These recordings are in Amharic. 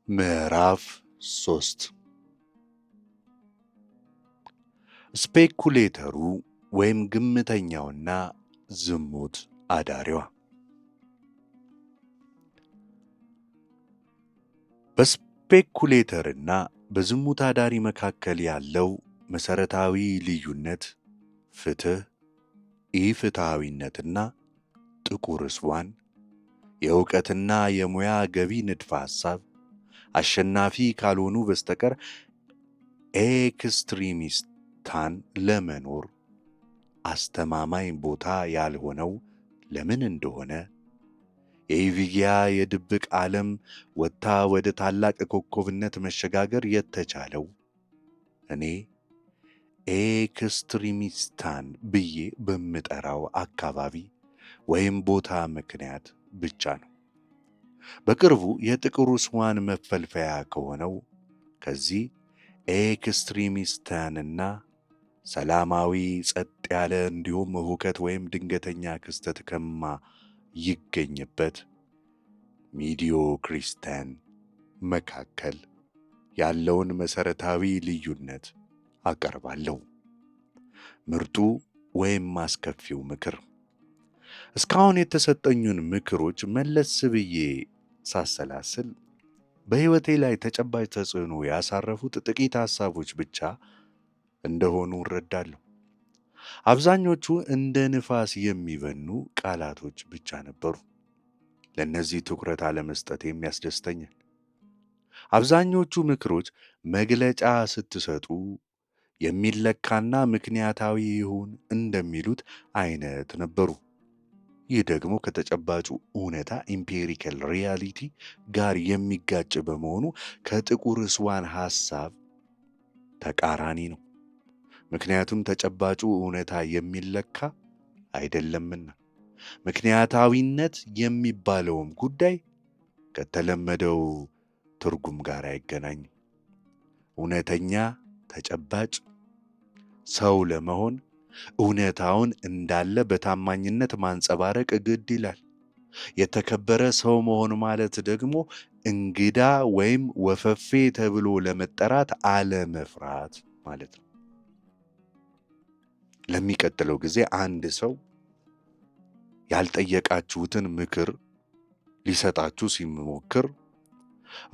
ምዕራፍ 3 ስፔኩሌተሩ ወይም ግምተኛውና ዝሙት አዳሪዋ። በስፔኩሌተርና በዝሙት አዳሪ መካከል ያለው መሠረታዊ ልዩነት ፍትሕ፣ ኢፍትሐዊነትና ጥቁር ስዋን፣ የእውቀትና የሙያ ገቢ ንድፈ ሐሳብ አሸናፊ ካልሆኑ በስተቀር ኤክስትሪሚስታን ለመኖር አስተማማኝ ቦታ ያልሆነው ለምን እንደሆነ፣ የኢቪጊያ የድብቅ ዓለም ወጥታ ወደ ታላቅ ኮከብነት መሸጋገር የተቻለው እኔ ኤክስትሪሚስታን ብዬ በምጠራው አካባቢ ወይም ቦታ ምክንያት ብቻ ነው። በቅርቡ የጥቁር ስዋን መፈልፈያ ከሆነው ከዚህ ኤክስትሪሚስታንና ሰላማዊ ጸጥ ያለ እንዲሁም ሁከት ወይም ድንገተኛ ክስተት ይገኝበት ሚዲዮክሪስታን መካከል ያለውን መሠረታዊ ልዩነት አቀርባለሁ። ምርጡ ወይም አስከፊው ምክር። እስካሁን የተሰጠኙን ምክሮች መለስ ብዬ ሳሰላስል በሕይወቴ ላይ ተጨባጭ ተጽዕኖ ያሳረፉት ጥቂት ሐሳቦች ብቻ እንደሆኑ እረዳለሁ። አብዛኞቹ እንደ ንፋስ የሚበኑ ቃላቶች ብቻ ነበሩ። ለእነዚህ ትኩረት አለመስጠት የሚያስደስተኛል። አብዛኞቹ ምክሮች መግለጫ ስትሰጡ የሚለካና ምክንያታዊ ይሁን እንደሚሉት አይነት ነበሩ። ይህ ደግሞ ከተጨባጩ እውነታ ኢምፔሪካል ሪያሊቲ ጋር የሚጋጭ በመሆኑ ከጥቁር ስዋን ሐሳብ ተቃራኒ ነው። ምክንያቱም ተጨባጩ እውነታ የሚለካ አይደለምና። ምክንያታዊነት የሚባለውም ጉዳይ ከተለመደው ትርጉም ጋር አይገናኝም። እውነተኛ ተጨባጭ ሰው ለመሆን እውነታውን እንዳለ በታማኝነት ማንጸባረቅ ግድ ይላል። የተከበረ ሰው መሆን ማለት ደግሞ እንግዳ ወይም ወፈፌ ተብሎ ለመጠራት አለመፍራት ማለት ነው። ለሚቀጥለው ጊዜ አንድ ሰው ያልጠየቃችሁትን ምክር ሊሰጣችሁ ሲሞክር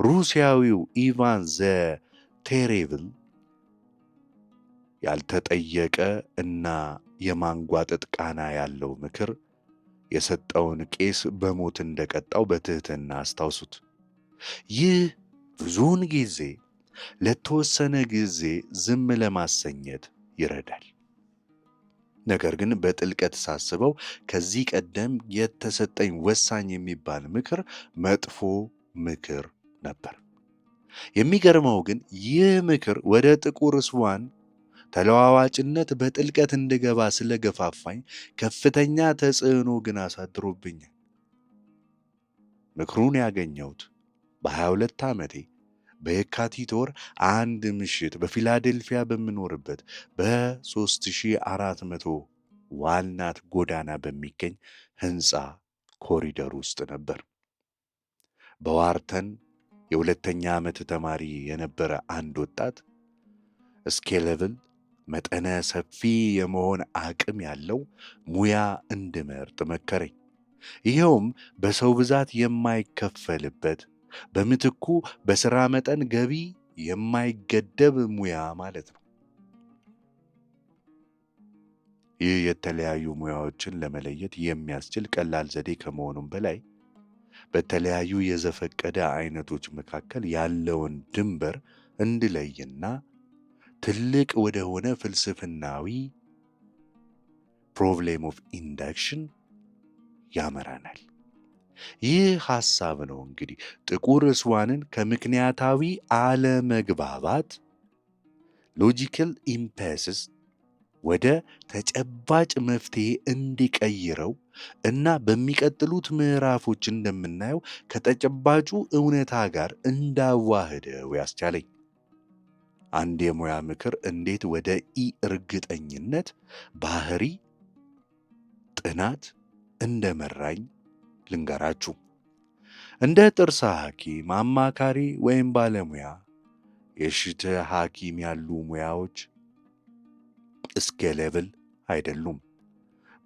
ሩሲያዊው ኢቫን ዘ ቴሬብል ያልተጠየቀ እና የማንጓጠጥ ቃና ያለው ምክር የሰጠውን ቄስ በሞት እንደቀጣው በትሕትና አስታውሱት። ይህ ብዙውን ጊዜ ለተወሰነ ጊዜ ዝም ለማሰኘት ይረዳል። ነገር ግን በጥልቀት ሳስበው ከዚህ ቀደም የተሰጠኝ ወሳኝ የሚባል ምክር መጥፎ ምክር ነበር። የሚገርመው ግን ይህ ምክር ወደ ጥቁር ስዋን ተለዋዋጭነት በጥልቀት እንድገባ ስለገፋፋኝ ከፍተኛ ተጽዕኖ ግን አሳድሮብኛል። ምክሩን ያገኘሁት በ22 ዓመቴ በየካቲት ወር አንድ ምሽት በፊላዴልፊያ በምኖርበት በ3400 ዋልናት ጎዳና በሚገኝ ሕንፃ ኮሪደር ውስጥ ነበር። በዋርተን የሁለተኛ ዓመት ተማሪ የነበረ አንድ ወጣት ስኬለብል መጠነ ሰፊ የመሆን አቅም ያለው ሙያ እንድመርጥ መከረኝ። ይኸውም በሰው ብዛት የማይከፈልበት በምትኩ በሥራ መጠን ገቢ የማይገደብ ሙያ ማለት ነው። ይህ የተለያዩ ሙያዎችን ለመለየት የሚያስችል ቀላል ዘዴ ከመሆኑም በላይ በተለያዩ የዘፈቀደ አይነቶች መካከል ያለውን ድንበር እንድለይና ትልቅ ወደሆነ ፍልስፍናዊ ፕሮብሌም ኦፍ ኢንዳክሽን ያመራናል። ይህ ሐሳብ ነው እንግዲህ ጥቁር ስዋንን ከምክንያታዊ አለመግባባት ሎጂካል ኢምፓስስ ወደ ተጨባጭ መፍትሄ እንዲቀይረው እና በሚቀጥሉት ምዕራፎች እንደምናየው ከተጨባጩ እውነታ ጋር እንዳዋህደው ያስቻለኝ። አንድ የሙያ ምክር እንዴት ወደ እርግጠኝነት ባህሪ ጥናት እንደመራኝ ልንገራችሁ። እንደ ጥርስ ሐኪም፣ አማካሪ ወይም ባለሙያ የሽትህ ሐኪም ያሉ ሙያዎች ስኬሌብል አይደሉም።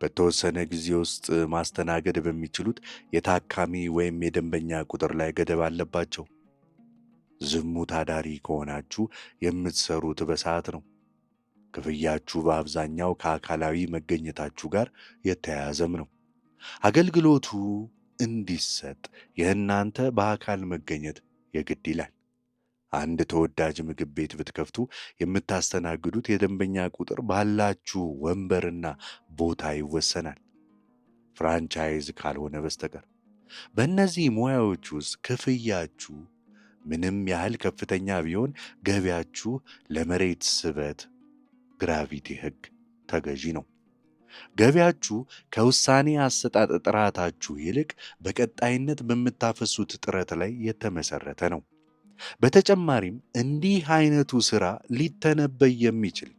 በተወሰነ ጊዜ ውስጥ ማስተናገድ በሚችሉት የታካሚ ወይም የደንበኛ ቁጥር ላይ ገደብ አለባቸው። ዝሙት አዳሪ ከሆናችሁ የምትሰሩት በሰዓት ነው። ክፍያችሁ በአብዛኛው ከአካላዊ መገኘታችሁ ጋር የተያያዘም ነው። አገልግሎቱ እንዲሰጥ የእናንተ በአካል መገኘት የግድ ይላል። አንድ ተወዳጅ ምግብ ቤት ብትከፍቱ የምታስተናግዱት የደንበኛ ቁጥር ባላችሁ ወንበርና ቦታ ይወሰናል፣ ፍራንቻይዝ ካልሆነ በስተቀር። በእነዚህ ሙያዎች ውስጥ ክፍያችሁ ምንም ያህል ከፍተኛ ቢሆን ገቢያችሁ ለመሬት ስበት ግራቪቲ ሕግ ተገዢ ነው። ገቢያችሁ ከውሳኔ አሰጣጥ ጥራታችሁ ይልቅ በቀጣይነት በምታፈሱት ጥረት ላይ የተመሰረተ ነው። በተጨማሪም እንዲህ አይነቱ ሥራ ሊተነበይ የሚችል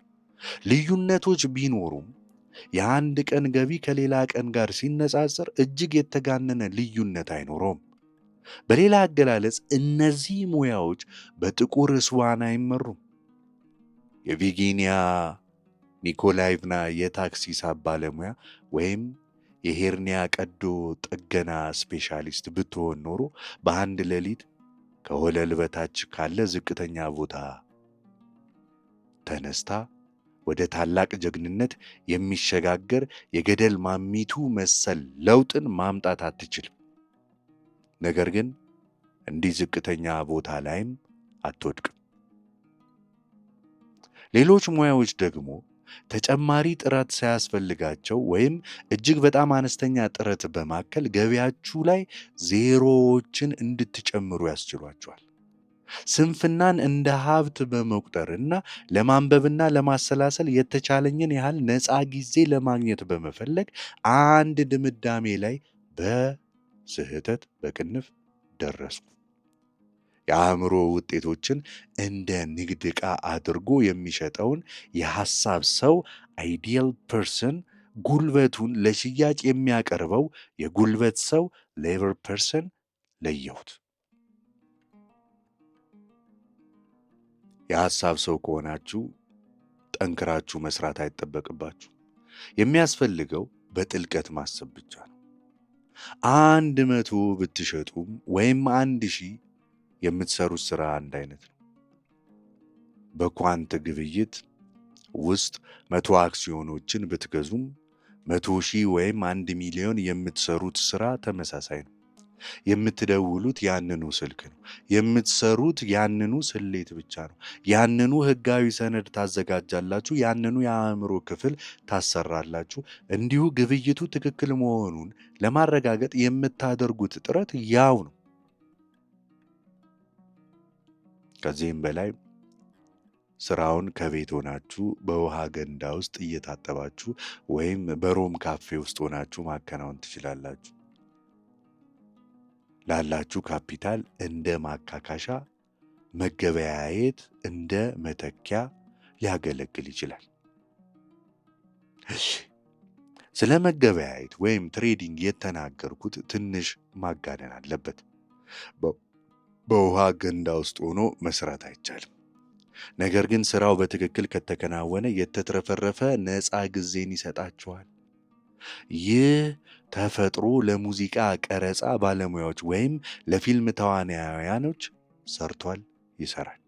ልዩነቶች ቢኖሩም የአንድ ቀን ገቢ ከሌላ ቀን ጋር ሲነጻጸር እጅግ የተጋነነ ልዩነት አይኖረውም። በሌላ አገላለጽ እነዚህ ሙያዎች በጥቁር ስዋን አይመሩም። የቪርጂኒያ ኒኮላይቭና የታክሲ ሳብ ባለሙያ ወይም የሄርኒያ ቀዶ ጥገና ስፔሻሊስት ብትሆን ኖሮ በአንድ ሌሊት ከወለል በታች ካለ ዝቅተኛ ቦታ ተነስታ ወደ ታላቅ ጀግንነት የሚሸጋገር የገደል ማሚቱ መሰል ለውጥን ማምጣት አትችልም። ነገር ግን እንዲህ ዝቅተኛ ቦታ ላይም አትወድቅም። ሌሎች ሙያዎች ደግሞ ተጨማሪ ጥረት ሳያስፈልጋቸው ወይም እጅግ በጣም አነስተኛ ጥረት በማከል ገቢያችሁ ላይ ዜሮዎችን እንድትጨምሩ ያስችሏቸዋል። ስንፍናን እንደ ሀብት በመቁጠርና ለማንበብና ለማሰላሰል የተቻለኝን ያህል ነፃ ጊዜ ለማግኘት በመፈለግ አንድ ድምዳሜ ላይ በስህተት በቅንፍ ደረስኩ። የአእምሮ ውጤቶችን እንደ ንግድ ዕቃ አድርጎ የሚሸጠውን የሐሳብ ሰው አይዲያል ፐርሰን ጉልበቱን ለሽያጭ የሚያቀርበው የጉልበት ሰው ሌበር ፐርሰን ለየሁት። የሐሳብ ሰው ከሆናችሁ ጠንክራችሁ መስራት አይጠበቅባችሁ። የሚያስፈልገው በጥልቀት ማሰብ ብቻ ነው። 100 ብትሸጡም ወይም 1000 የምትሰሩት ሥራ አንድ አይነት ነው። በኳንት ግብይት ውስጥ 100 አክሲዮኖችን ብትገዙም 100,000 ወይም 1 ሚሊዮን የምትሰሩት ሥራ ተመሳሳይ ነው። የምትደውሉት ያንኑ ስልክ ነው። የምትሰሩት ያንኑ ስሌት ብቻ ነው። ያንኑ ሕጋዊ ሰነድ ታዘጋጃላችሁ። ያንኑ የአእምሮ ክፍል ታሰራላችሁ። እንዲሁ ግብይቱ ትክክል መሆኑን ለማረጋገጥ የምታደርጉት ጥረት ያው ነው። ከዚህም በላይ ስራውን ከቤት ሆናችሁ በውሃ ገንዳ ውስጥ እየታጠባችሁ ወይም በሮም ካፌ ውስጥ ሆናችሁ ማከናወን ትችላላችሁ። ላላችሁ ካፒታል እንደ ማካካሻ፣ መገበያየት እንደ መተኪያ ሊያገለግል ይችላል። እሺ፣ ስለ መገበያየት ወይም ትሬዲንግ የተናገርኩት ትንሽ ማጋነን አለበት። በውሃ ገንዳ ውስጥ ሆኖ መስራት አይቻልም። ነገር ግን ስራው በትክክል ከተከናወነ የተትረፈረፈ ነፃ ጊዜን ይሰጣችኋል። ይህ ተፈጥሮ ለሙዚቃ ቀረጻ ባለሙያዎች ወይም ለፊልም ተዋናዮች ሰርቷል፣ ይሰራል።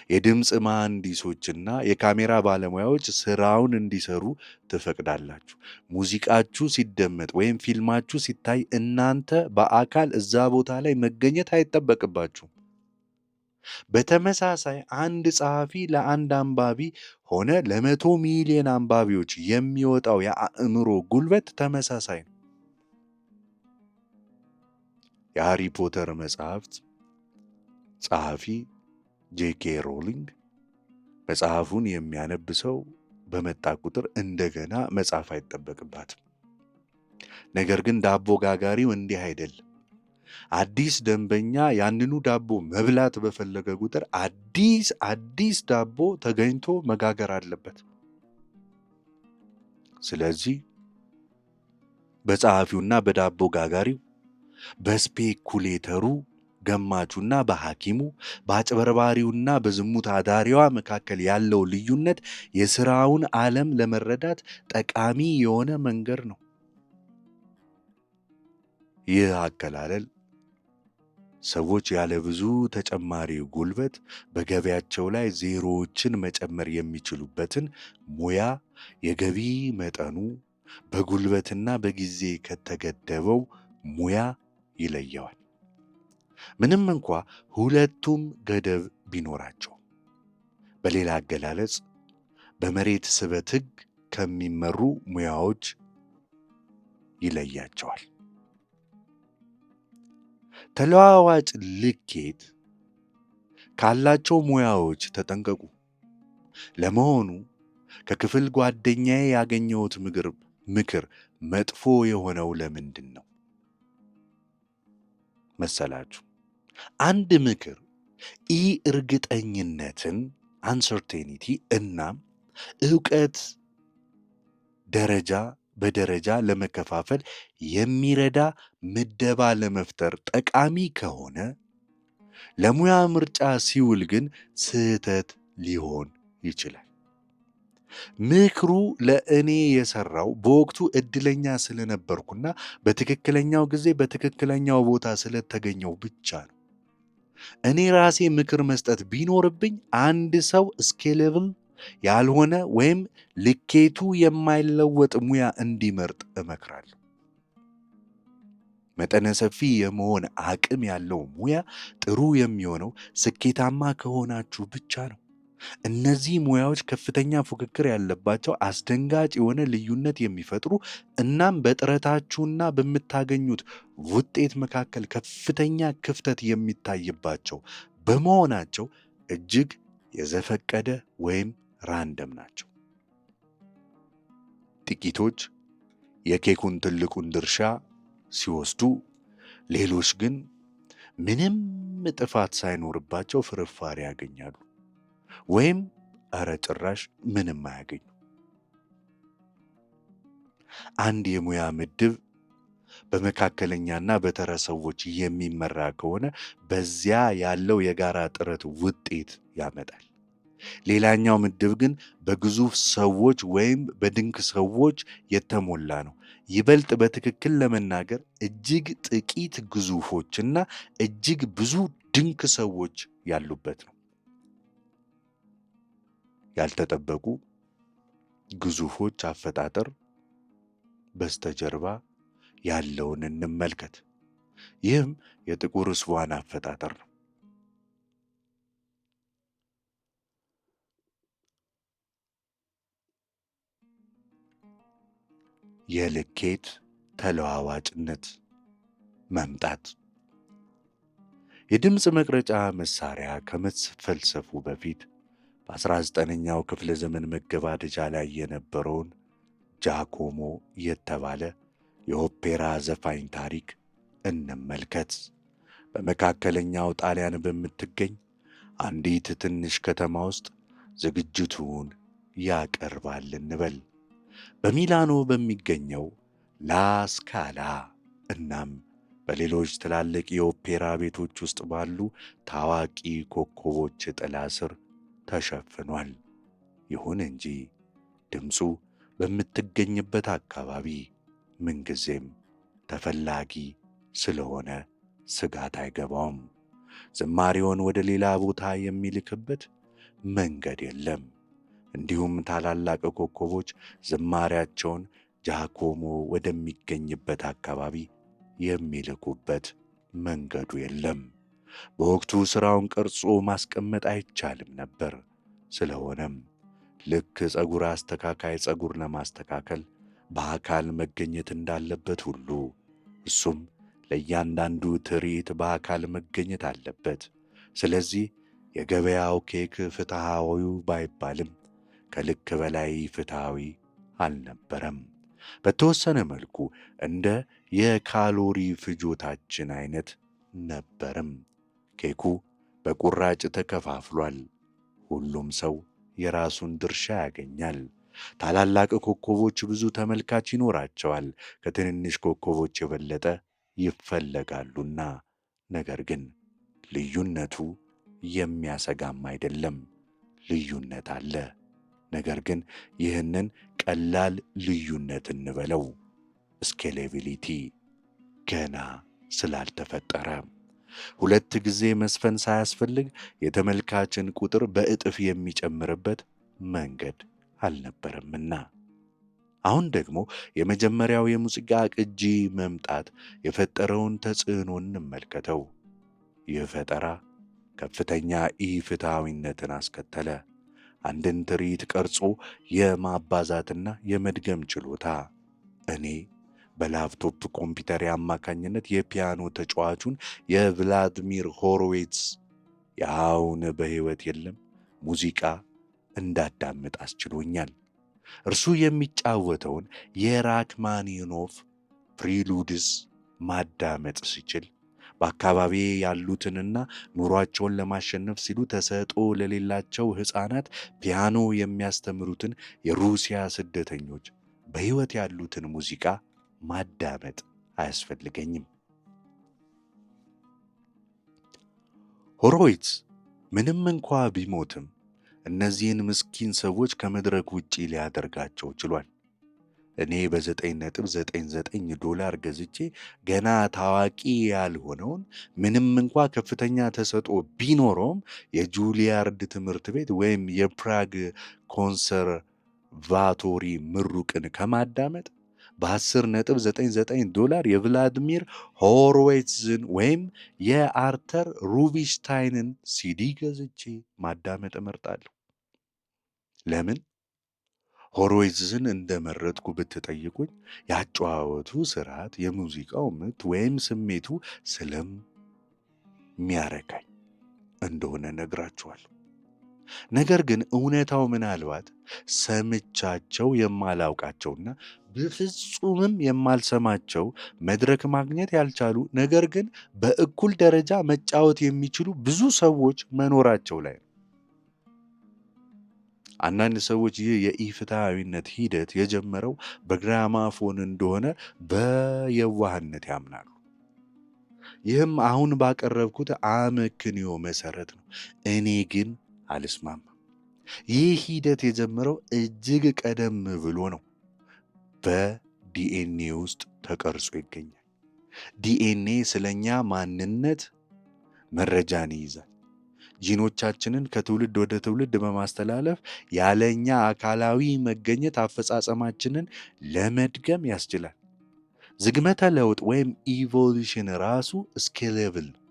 የድምፅ መሐንዲሶችና የካሜራ ባለሙያዎች ስራውን እንዲሰሩ ትፈቅዳላችሁ። ሙዚቃችሁ ሲደመጥ ወይም ፊልማችሁ ሲታይ እናንተ በአካል እዛ ቦታ ላይ መገኘት አይጠበቅባችሁም። በተመሳሳይ አንድ ጸሐፊ ለአንድ አንባቢ ሆነ ለ100 ሚሊዮን አንባቢዎች የሚወጣው የአእምሮ ጉልበት ተመሳሳይ ነው። የሃሪ ፖተር መጽሐፍት ጸሐፊ ጄኬ ሮሊንግ መጽሐፉን የሚያነብ ሰው በመጣ ቁጥር እንደገና መጻፍ አይጠበቅባትም። ነገር ግን ዳቦ ጋጋሪው እንዲህ አይደለም። አዲስ ደንበኛ ያንኑ ዳቦ መብላት በፈለገ ቁጥር አዲስ ዳቦ ተገኝቶ መጋገር አለበት። ስለዚህ በጸሐፊውና በዳቦ ጋጋሪው በስፔኩሌተሩ ገማቹና በሐኪሙ በአጭበርባሪውና በዝሙት አዳሪዋ መካከል ያለው ልዩነት የሥራውን ዓለም ለመረዳት ጠቃሚ የሆነ መንገድ ነው። ይህ አከላለል ሰዎች ያለ ብዙ ተጨማሪ ጉልበት በገቢያቸው ላይ ዜሮዎችን መጨመር የሚችሉበትን ሙያ የገቢ መጠኑ በጉልበትና በጊዜ ከተገደበው ሙያ ይለየዋል። ምንም እንኳ ሁለቱም ገደብ ቢኖራቸው፣ በሌላ አገላለጽ በመሬት ስበት ሕግ ከሚመሩ ሙያዎች ይለያቸዋል። ተለዋዋጭ ልኬት ካላቸው ሙያዎች ተጠንቀቁ። ለመሆኑ ከክፍል ጓደኛዬ ያገኘሁት ምክር መጥፎ የሆነው ለምንድን ነው መሰላችሁ? አንድ ምክር እርግጠኝነትን አንሰርቴኒቲ እና ዕውቀት ደረጃ በደረጃ ለመከፋፈል የሚረዳ ምደባ ለመፍጠር ጠቃሚ ከሆነ ለሙያ ምርጫ ሲውል ግን ስህተት ሊሆን ይችላል። ምክሩ ለእኔ የሰራው በወቅቱ እድለኛ ስለነበርኩና በትክክለኛው ጊዜ በትክክለኛው ቦታ ስለተገኘው ብቻ ነው። እኔ ራሴ ምክር መስጠት ቢኖርብኝ አንድ ሰው ስኬሌብል ያልሆነ ወይም ልኬቱ የማይለወጥ ሙያ እንዲመርጥ እመክራለሁ። መጠነ ሰፊ የመሆን አቅም ያለው ሙያ ጥሩ የሚሆነው ስኬታማ ከሆናችሁ ብቻ ነው። እነዚህ ሙያዎች ከፍተኛ ፉክክር ያለባቸው፣ አስደንጋጭ የሆነ ልዩነት የሚፈጥሩ እናም በጥረታችሁና በምታገኙት ውጤት መካከል ከፍተኛ ክፍተት የሚታይባቸው በመሆናቸው እጅግ የዘፈቀደ ወይም ራንደም ናቸው። ጥቂቶች የኬኩን ትልቁን ድርሻ ሲወስዱ፣ ሌሎች ግን ምንም ጥፋት ሳይኖርባቸው ፍርፋሪ ያገኛሉ ወይም እረ ጭራሽ ምንም አያገኙ። አንድ የሙያ ምድብ በመካከለኛና በተራ ሰዎች የሚመራ ከሆነ በዚያ ያለው የጋራ ጥረት ውጤት ያመጣል። ሌላኛው ምድብ ግን በግዙፍ ሰዎች ወይም በድንቅ ሰዎች የተሞላ ነው። ይበልጥ በትክክል ለመናገር እጅግ ጥቂት ግዙፎችና እጅግ ብዙ ድንቅ ሰዎች ያሉበት ነው። ያልተጠበቁ ግዙፎች አፈጣጠር በስተጀርባ ያለውን እንመልከት። ይህም የጥቁር ስዋን አፈጣጠር ነው። የልኬት ተለዋዋጭነት መምጣት። የድምፅ መቅረጫ መሳሪያ ከመፈልሰፉ በፊት በ19ኛው ክፍለ ዘመን መገባደጃ ላይ የነበረውን ጃኮሞ የተባለ የኦፔራ ዘፋኝ ታሪክ እንመልከት። በመካከለኛው ጣሊያን በምትገኝ አንዲት ትንሽ ከተማ ውስጥ ዝግጅቱን ያቀርባል እንበል። በሚላኖ በሚገኘው ላስካላ እናም በሌሎች ትላልቅ የኦፔራ ቤቶች ውስጥ ባሉ ታዋቂ ኮከቦች ጥላ ስር ተሸፍኗል። ይሁን እንጂ ድምፁ በምትገኝበት አካባቢ ምንጊዜም ተፈላጊ ስለሆነ ስጋት አይገባውም። ዝማሬውን ወደ ሌላ ቦታ የሚልክበት መንገድ የለም። እንዲሁም ታላላቅ ኮከቦች ዝማሬያቸውን ጃኮሞ ወደሚገኝበት አካባቢ የሚልኩበት መንገዱ የለም። በወቅቱ ሥራውን ቀርጾ ማስቀመጥ አይቻልም ነበር። ስለሆነም ልክ ፀጉር አስተካካይ ፀጉር ለማስተካከል በአካል መገኘት እንዳለበት ሁሉ እሱም ለእያንዳንዱ ትርኢት በአካል መገኘት አለበት። ስለዚህ የገበያው ኬክ ፍትሐዊው ባይባልም ከልክ በላይ ፍትሐዊ አልነበረም። በተወሰነ መልኩ እንደ የካሎሪ ፍጆታችን አይነት ነበርም። ኬኩ በቁራጭ ተከፋፍሏል። ሁሉም ሰው የራሱን ድርሻ ያገኛል። ታላላቅ ኮከቦች ብዙ ተመልካች ይኖራቸዋል። ከትንንሽ ኮከቦች የበለጠ ይፈለጋሉና። ነገር ግን ልዩነቱ የሚያሰጋም አይደለም። ልዩነት አለ። ነገር ግን ይህንን ቀላል ልዩነት እንበለው፣ ስኬሌቢሊቲ ገና ስላልተፈጠረ። ሁለት ጊዜ መስፈን ሳያስፈልግ የተመልካችን ቁጥር በእጥፍ የሚጨምርበት መንገድ አልነበረምና። አሁን ደግሞ የመጀመሪያው የሙዚቃ ቅጂ መምጣት የፈጠረውን ተጽዕኖ እንመልከተው። ይህ ፈጠራ ከፍተኛ ኢፍትሐዊነትን አስከተለ። አንድን ትርኢት ቀርጾ የማባዛትና የመድገም ችሎታ። እኔ በላፕቶፕ ኮምፒውተር አማካኝነት የፒያኖ ተጫዋቹን የቭላድሚር ሆሮዊትዝ የአሁን በሕይወት የለም ሙዚቃ እንዳዳምጥ አስችሎኛል። እርሱ የሚጫወተውን የራክማኒኖፍ ፕሪሉድስ ማዳመጥ ሲችል በአካባቢ ያሉትንና ኑሯቸውን ለማሸነፍ ሲሉ ተሰጥኦ ለሌላቸው ሕፃናት ፒያኖ የሚያስተምሩትን የሩሲያ ስደተኞች በሕይወት ያሉትን ሙዚቃ ማዳመጥ አያስፈልገኝም። ሆሮዊትዝ ምንም እንኳ ቢሞትም እነዚህን ምስኪን ሰዎች ከመድረክ ውጪ ሊያደርጋቸው ችሏል። እኔ $9.99 ገዝቼ ገና ታዋቂ ያልሆነውን ምንም እንኳ ከፍተኛ ተሰጥኦ ቢኖረውም የጁሊያርድ ትምህርት ቤት ወይም የፕራግ ኮንሰርቫቶሪ ምሩቅን ከማዳመጥ $10.99 የቭላድሚር ሆሮዊትዝን ወይም የአርተር ሩቢንሽታይንን ሲዲ ገዝቼ ማዳመጥ እመርጣለሁ። ለምን? ሆሮዊትዝን እንደመረጥኩ ብትጠይቁኝ ያጨዋወቱ ስርዓት፣ የሙዚቃው ምት ወይም ስሜቱ ስለሚያረካኝ እንደሆነ ነግራችኋለሁ። ነገር ግን እውነታው ምናልባት ሰምቻቸው የማላውቃቸውና በፍጹምም የማልሰማቸው መድረክ ማግኘት ያልቻሉ ነገር ግን በእኩል ደረጃ መጫወት የሚችሉ ብዙ ሰዎች መኖራቸው ላይ ነው። አንዳንድ ሰዎች ይህ የኢፍትሐዊነት ሂደት የጀመረው በግራማፎን እንደሆነ በየዋህነት ያምናሉ። ይህም አሁን ባቀረብኩት አመክንዮ መሰረት ነው። እኔ ግን አልስማማም። ይህ ሂደት የጀመረው እጅግ ቀደም ብሎ ነው። በዲኤንኤ ውስጥ ተቀርጾ ይገኛል። ዲኤንኤ ስለኛ ማንነት መረጃን ይይዛል። ጂኖቻችንን ከትውልድ ወደ ትውልድ በማስተላለፍ ያለኛ አካላዊ መገኘት አፈጻጸማችንን ለመድገም ያስችላል። ዝግመተ ለውጥ ወይም ኢቮሉሽን ራሱ ስኬሌብል ነው።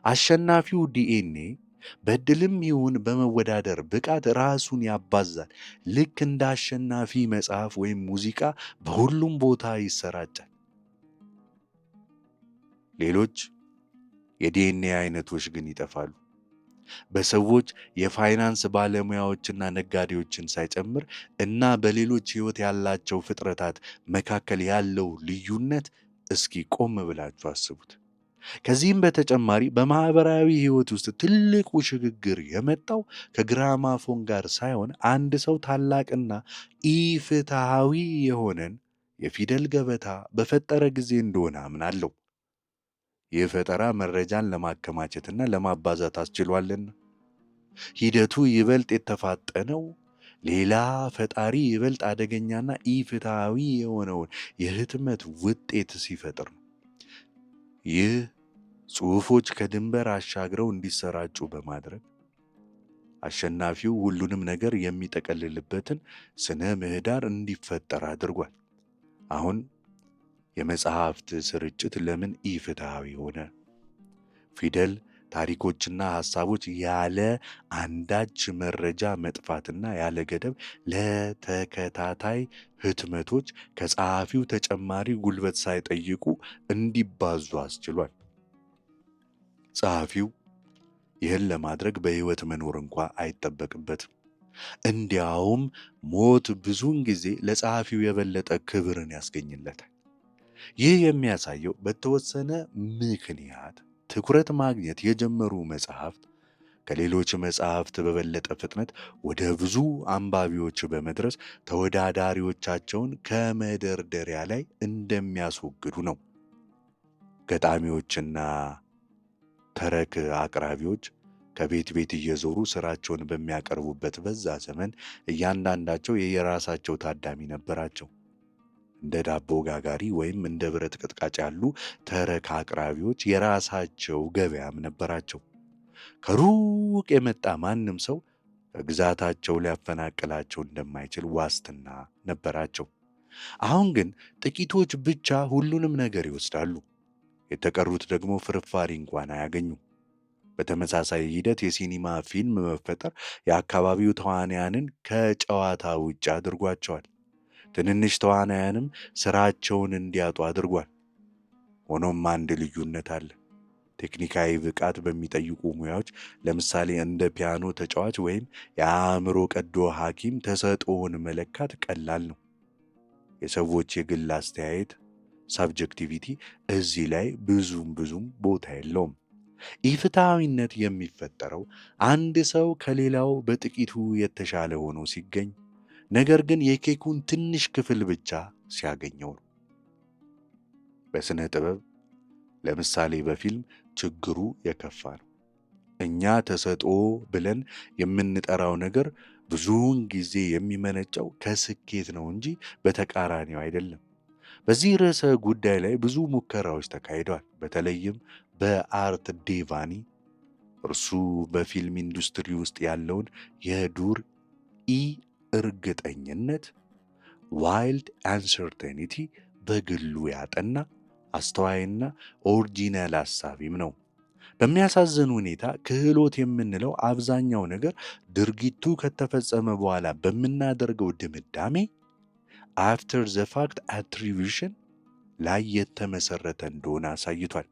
አሸናፊው ዲኤንኤ በድልም ይሁን በመወዳደር ብቃት ራሱን ያባዛል። ልክ እንደ አሸናፊ መጽሐፍ ወይም ሙዚቃ በሁሉም ቦታ ይሰራጫል። ሌሎች የዲኤንኤ አይነቶች ግን ይጠፋሉ። በሰዎች የፋይናንስ ባለሙያዎችና ነጋዴዎችን ሳይጨምር እና በሌሎች ሕይወት ያላቸው ፍጥረታት መካከል ያለው ልዩነት እስኪ ቆም ብላችሁ አስቡት። ከዚህም በተጨማሪ በማህበራዊ ሕይወት ውስጥ ትልቁ ሽግግር የመጣው ከግራማፎን ጋር ሳይሆን አንድ ሰው ታላቅና ኢፍትሐዊ የሆነን የፊደል ገበታ በፈጠረ ጊዜ እንደሆነ አምናለሁ። ይህ ፈጠራ መረጃን ለማከማቸትና ለማባዛት አስችሏልና። ሂደቱ ይበልጥ የተፋጠነው ሌላ ፈጣሪ ይበልጥ አደገኛና ኢፍትሐዊ የሆነውን የህትመት ውጤት ሲፈጥር ነው። ይህ ጽሑፎች ከድንበር አሻግረው እንዲሰራጩ በማድረግ አሸናፊው ሁሉንም ነገር የሚጠቀልልበትን ስነ ምህዳር እንዲፈጠር አድርጓል። አሁን የመጽሐፍት ስርጭት ለምን ኢፍትሐዊ ሆነ? ፊደል፣ ታሪኮችና ሐሳቦች ያለ አንዳች መረጃ መጥፋትና ያለ ገደብ ለተከታታይ ህትመቶች ከጸሐፊው ተጨማሪ ጉልበት ሳይጠይቁ እንዲባዙ አስችሏል። ጸሐፊው ይህን ለማድረግ በሕይወት መኖር እንኳ አይጠበቅበትም። እንዲያውም ሞት ብዙውን ጊዜ ለጸሐፊው የበለጠ ክብርን ያስገኝለታል። ይህ የሚያሳየው በተወሰነ ምክንያት ትኩረት ማግኘት የጀመሩ መጽሐፍት ከሌሎች መጽሐፍት በበለጠ ፍጥነት ወደ ብዙ አንባቢዎች በመድረስ ተወዳዳሪዎቻቸውን ከመደርደሪያ ላይ እንደሚያስወግዱ ነው። ገጣሚዎችና ተረክ አቅራቢዎች ከቤት ቤት እየዞሩ ስራቸውን በሚያቀርቡበት በዛ ዘመን እያንዳንዳቸው የየራሳቸው ታዳሚ ነበራቸው። እንደ ዳቦ ጋጋሪ ወይም እንደ ብረት ቅጥቃጭ ያሉ ተረክ አቅራቢዎች የራሳቸው ገበያም ነበራቸው። ከሩቅ የመጣ ማንም ሰው ከግዛታቸው ሊያፈናቅላቸው እንደማይችል ዋስትና ነበራቸው። አሁን ግን ጥቂቶች ብቻ ሁሉንም ነገር ይወስዳሉ። የተቀሩት ደግሞ ፍርፋሪ እንኳን አያገኙም። በተመሳሳይ ሂደት የሲኒማ ፊልም መፈጠር የአካባቢው ተዋናያንን ከጨዋታ ውጭ አድርጓቸዋል። ትንንሽ ተዋናያንም ስራቸውን እንዲያጡ አድርጓል። ሆኖም አንድ ልዩነት አለ። ቴክኒካዊ ብቃት በሚጠይቁ ሙያዎች ለምሳሌ እንደ ፒያኖ ተጫዋች ወይም የአእምሮ ቀዶ ሐኪም ተሰጥኦን መለካት ቀላል ነው። የሰዎች የግል አስተያየት ሳብጀክቲቪቲ እዚህ ላይ ብዙም ቦታ የለውም። ኢፍትሐዊነት የሚፈጠረው አንድ ሰው ከሌላው በጥቂቱ የተሻለ ሆኖ ሲገኝ፣ ነገር ግን የኬኩን ትንሽ ክፍል ብቻ ሲያገኘው ነው። በስነ ጥበብ ለምሳሌ በፊልም ችግሩ የከፋ ነው። እኛ ተሰጥኦ ብለን የምንጠራው ነገር ብዙውን ጊዜ የሚመነጨው ከስኬት ነው እንጂ በተቃራኒው አይደለም። በዚህ ርዕሰ ጉዳይ ላይ ብዙ ሙከራዎች ተካሂደዋል። በተለይም በአርት ዴቫኒ እርሱ በፊልም ኢንዱስትሪ ውስጥ ያለውን የዱር ኢ እርግጠኝነት ዋይልድ አንሰርቴኒቲ በግሉ ያጠና አስተዋይና ኦሪጂናል አሳቢም ነው። በሚያሳዝን ሁኔታ ክህሎት የምንለው አብዛኛው ነገር ድርጊቱ ከተፈጸመ በኋላ በምናደርገው ድምዳሜ አፍተር ዘ ፋክት አትሪቢዩሽን ላይ የተመሰረተ እንደሆነ አሳይቷል።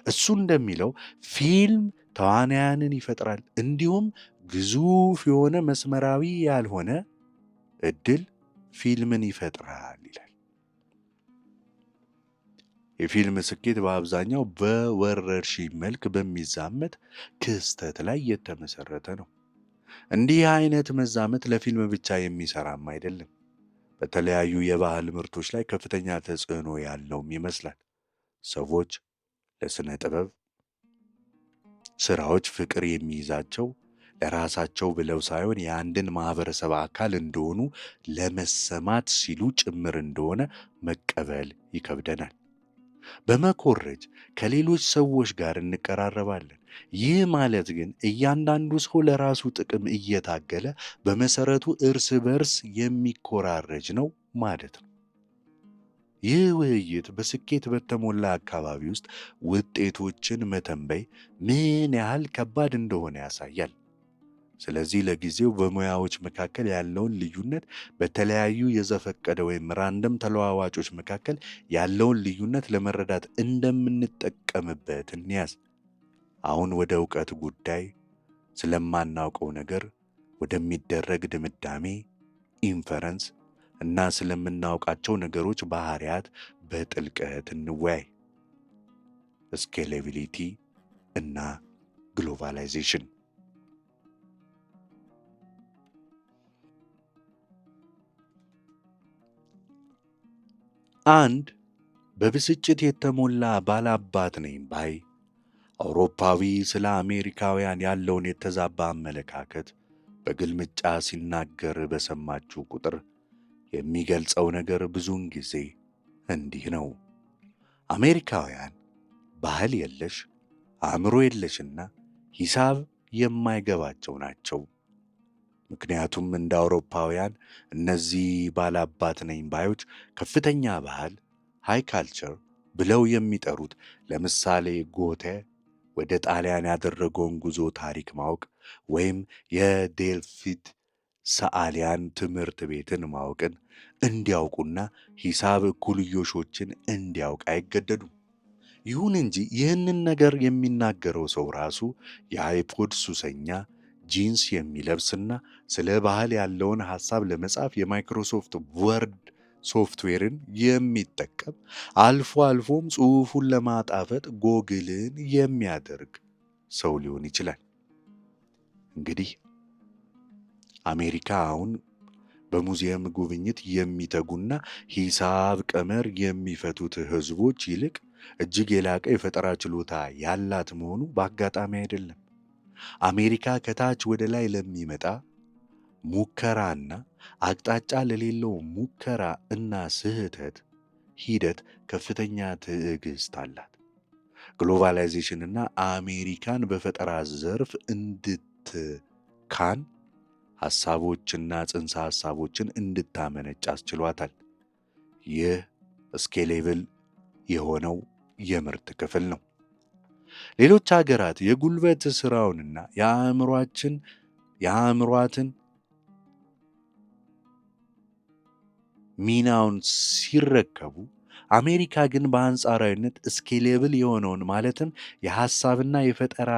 እሱ እንደሚለው ፊልም ተዋናያንን ይፈጥራል፣ እንዲሁም ግዙፍ የሆነ መስመራዊ ያልሆነ እድል ፊልምን ይፈጥራል ይላል። የፊልም ስኬት በአብዛኛው በወረርሽኝ መልክ በሚዛመት ክስተት ላይ የተመሰረተ ነው። እንዲህ አይነት መዛመት ለፊልም ብቻ የሚሰራም አይደለም። በተለያዩ የባህል ምርቶች ላይ ከፍተኛ ተጽዕኖ ያለውም ይመስላል። ሰዎች ለስነ ጥበብ ስራዎች ፍቅር የሚይዛቸው ለራሳቸው ብለው ሳይሆን የአንድን ማህበረሰብ አካል እንደሆኑ ለመሰማት ሲሉ ጭምር እንደሆነ መቀበል ይከብደናል። በመኮረጅ ከሌሎች ሰዎች ጋር እንቀራረባለን። ይህ ማለት ግን እያንዳንዱ ሰው ለራሱ ጥቅም እየታገለ በመሰረቱ እርስ በርስ የሚኮራረጅ ነው ማለት ነው። ይህ ውይይት በስኬት በተሞላ አካባቢ ውስጥ ውጤቶችን መተንበይ ምን ያህል ከባድ እንደሆነ ያሳያል። ስለዚህ ለጊዜው በሙያዎች መካከል ያለውን ልዩነት፣ በተለያዩ የዘፈቀደ ወይም ራንደም ተለዋዋጮች መካከል ያለውን ልዩነት ለመረዳት እንደምንጠቀምበት እንያዝ። አሁን ወደ ዕውቀት ጉዳይ፣ ስለማናውቀው ነገር ወደሚደረግ ድምዳሜ ኢንፈረንስ እና ስለምናውቃቸው ነገሮች ባህሪያት በጥልቀት እንወያይ። ስኬሌቢሊቲ እና ግሎባላይዜሽን። አንድ በብስጭት የተሞላ ባላባት ነኝ ባይ አውሮፓዊ ስለ አሜሪካውያን ያለውን የተዛባ አመለካከት በግልምጫ ሲናገር በሰማችሁ ቁጥር የሚገልጸው ነገር ብዙውን ጊዜ እንዲህ ነው። አሜሪካውያን ባህል የለሽ፣ አእምሮ የለሽና ሂሳብ የማይገባቸው ናቸው። ምክንያቱም እንደ አውሮፓውያን እነዚህ ባላባት ነኝ ባዮች ከፍተኛ ባህል ሃይ ካልቸር ብለው የሚጠሩት ለምሳሌ ጎቴ ወደ ጣሊያን ያደረገውን ጉዞ ታሪክ ማወቅ ወይም የዴልፊት ሰዓሊያን ትምህርት ቤትን ማወቅን እንዲያውቁና ሂሳብ እኩልዮሾችን እንዲያውቅ አይገደዱም። ይሁን እንጂ ይህንን ነገር የሚናገረው ሰው ራሱ የአይፖድ ሱሰኛ፣ ጂንስ የሚለብስና ስለ ባህል ያለውን ሐሳብ ለመጻፍ የማይክሮሶፍት ወርድ ሶፍትዌርን የሚጠቀም አልፎ አልፎም ጽሑፉን ለማጣፈጥ ጎግልን የሚያደርግ ሰው ሊሆን ይችላል። እንግዲህ አሜሪካ አሁን በሙዚየም ጉብኝት የሚተጉና ሂሳብ ቀመር የሚፈቱት ሕዝቦች ይልቅ እጅግ የላቀ የፈጠራ ችሎታ ያላት መሆኑ በአጋጣሚ አይደለም። አሜሪካ ከታች ወደ ላይ ለሚመጣ ሙከራና አቅጣጫ ለሌለው ሙከራ እና ስህተት ሂደት ከፍተኛ ትዕግስት አላት። ግሎባላይዜሽንና አሜሪካን በፈጠራ ዘርፍ እንድትካን ሐሳቦችና ጽንሰ ሐሳቦችን እንድታመነጭ አስችሏታል። ይህ ስኬሌብል የሆነው የምርት ክፍል ነው። ሌሎች ሀገራት የጉልበት ሥራውንና የአእምሯትን ሚናውን ሲረከቡ፣ አሜሪካ ግን በአንጻራዊነት ስኬሌብል የሆነውን ማለትም የሐሳብና የፈጠራ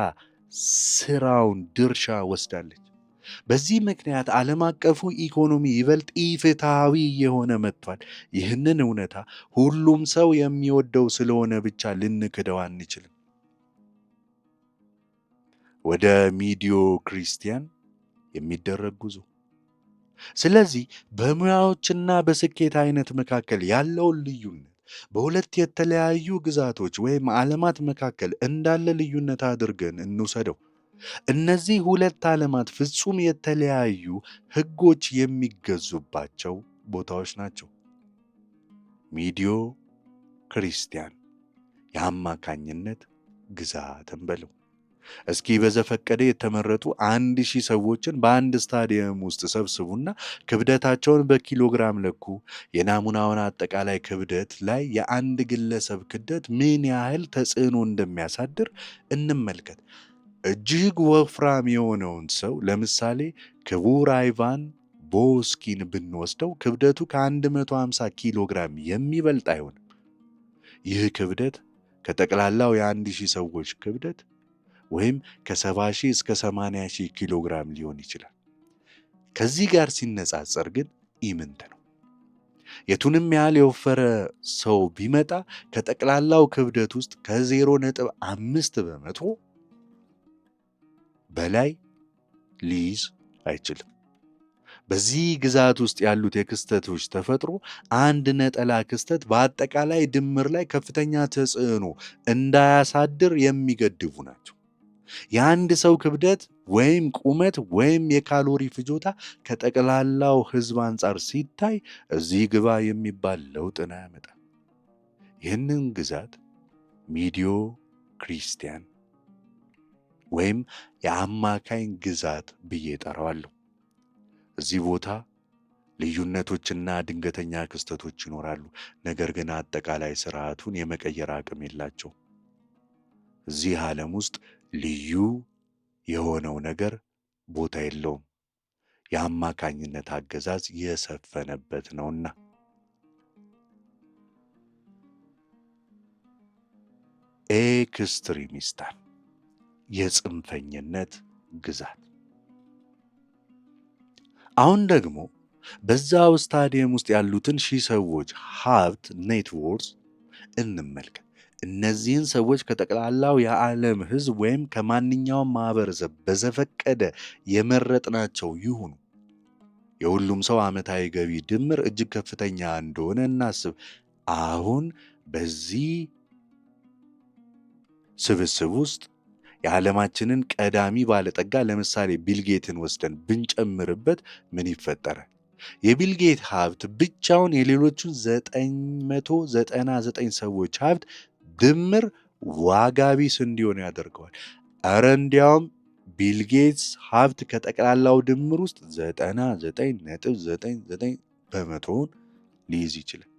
ሥራውን ድርሻ ወስዳለች። በዚህ ምክንያት ዓለም አቀፉ ኢኮኖሚ ይበልጥ ኢፍትሐዊ የሆነ መጥቷል። ይህንን እውነታ ሁሉም ሰው የሚወደው ስለሆነ ብቻ ልንክደው አንችልም። ወደ ሚዲዮ ክርስቲያን የሚደረግ ጉዞ። ስለዚህ በሙያዎችና በስኬት አይነት መካከል ያለውን ልዩነት በሁለት የተለያዩ ግዛቶች ወይም ዓለማት መካከል እንዳለ ልዩነት አድርገን እንውሰደው። እነዚህ ሁለት ዓለማት ፍጹም የተለያዩ ሕጎች የሚገዙባቸው ቦታዎች ናቸው። ሚዲዮ ክርስቲያን የአማካኝነት ግዛትን በለው። እስኪ በዘፈቀደ የተመረጡ 1000 ሰዎችን በአንድ ስታዲየም ውስጥ ሰብስቡና ክብደታቸውን በኪሎግራም ለኩ። የናሙናውን አጠቃላይ ክብደት ላይ የአንድ ግለሰብ ክብደት ምን ያህል ተጽዕኖ እንደሚያሳድር እንመልከት። እጅግ ወፍራም የሆነውን ሰው ለምሳሌ ክቡር አይቫን ቦስኪን ብንወስደው ክብደቱ ከ150 ኪሎ ግራም የሚበልጥ አይሆንም። ይህ ክብደት ከጠቅላላው የ1000 ሰዎች ክብደት ወይም ከ70,000 እስከ 80,000 ኪሎ ግራም ሊሆን ይችላል። ከዚህ ጋር ሲነጻጸር ግን ኢምንት ነው። የቱንም ያህል የወፈረ ሰው ቢመጣ ከጠቅላላው ክብደት ውስጥ ከ0.5 በመቶ በላይ ሊይዝ አይችልም። በዚህ ግዛት ውስጥ ያሉት የክስተቶች ተፈጥሮ አንድ ነጠላ ክስተት በአጠቃላይ ድምር ላይ ከፍተኛ ተጽዕኖ እንዳያሳድር የሚገድቡ ናቸው። የአንድ ሰው ክብደት ወይም ቁመት ወይም የካሎሪ ፍጆታ ከጠቅላላው ሕዝብ አንጻር ሲታይ እዚህ ግባ የሚባል ለውጥን አያመጣም። ይህንን ግዛት ሚዲዮ ክርስቲያን ወይም የአማካኝ ግዛት ብዬ ጠራዋለሁ። እዚህ ቦታ ልዩነቶችና ድንገተኛ ክስተቶች ይኖራሉ፣ ነገር ግን አጠቃላይ ስርዓቱን የመቀየር አቅም የላቸው። እዚህ ዓለም ውስጥ ልዩ የሆነው ነገር ቦታ የለውም፣ የአማካኝነት አገዛዝ የሰፈነበት ነውና። ኤክስትሪሚስታን የጽንፈኝነት ግዛት። አሁን ደግሞ በዛው ስታዲየም ውስጥ ያሉትን 1000 ሰዎች ሀብት ኔትወርዝ እንመልከት። እነዚህን ሰዎች ከጠቅላላው የዓለም ሕዝብ ወይም ከማንኛውም ማህበረሰብ በዘፈቀደ የመረጥናቸው ይሁኑ፣ የሁሉም ሰው ዓመታዊ ገቢ ድምር እጅግ ከፍተኛ እንደሆነ እናስብ። አሁን በዚህ ስብስብ ውስጥ የዓለማችንን ቀዳሚ ባለጠጋ ለምሳሌ ቢልጌትን ወስደን ብንጨምርበት ምን ይፈጠራል? የቢልጌት ሀብት ብቻውን የሌሎቹን 999 ሰዎች ሀብት ድምር ዋጋ ቢስ እንዲሆን ያደርገዋል። እረ እንዲያውም ቢልጌትስ ሀብት ከጠቅላላው ድምር ውስጥ 99.99 በመቶውን ሊይዝ ይችላል።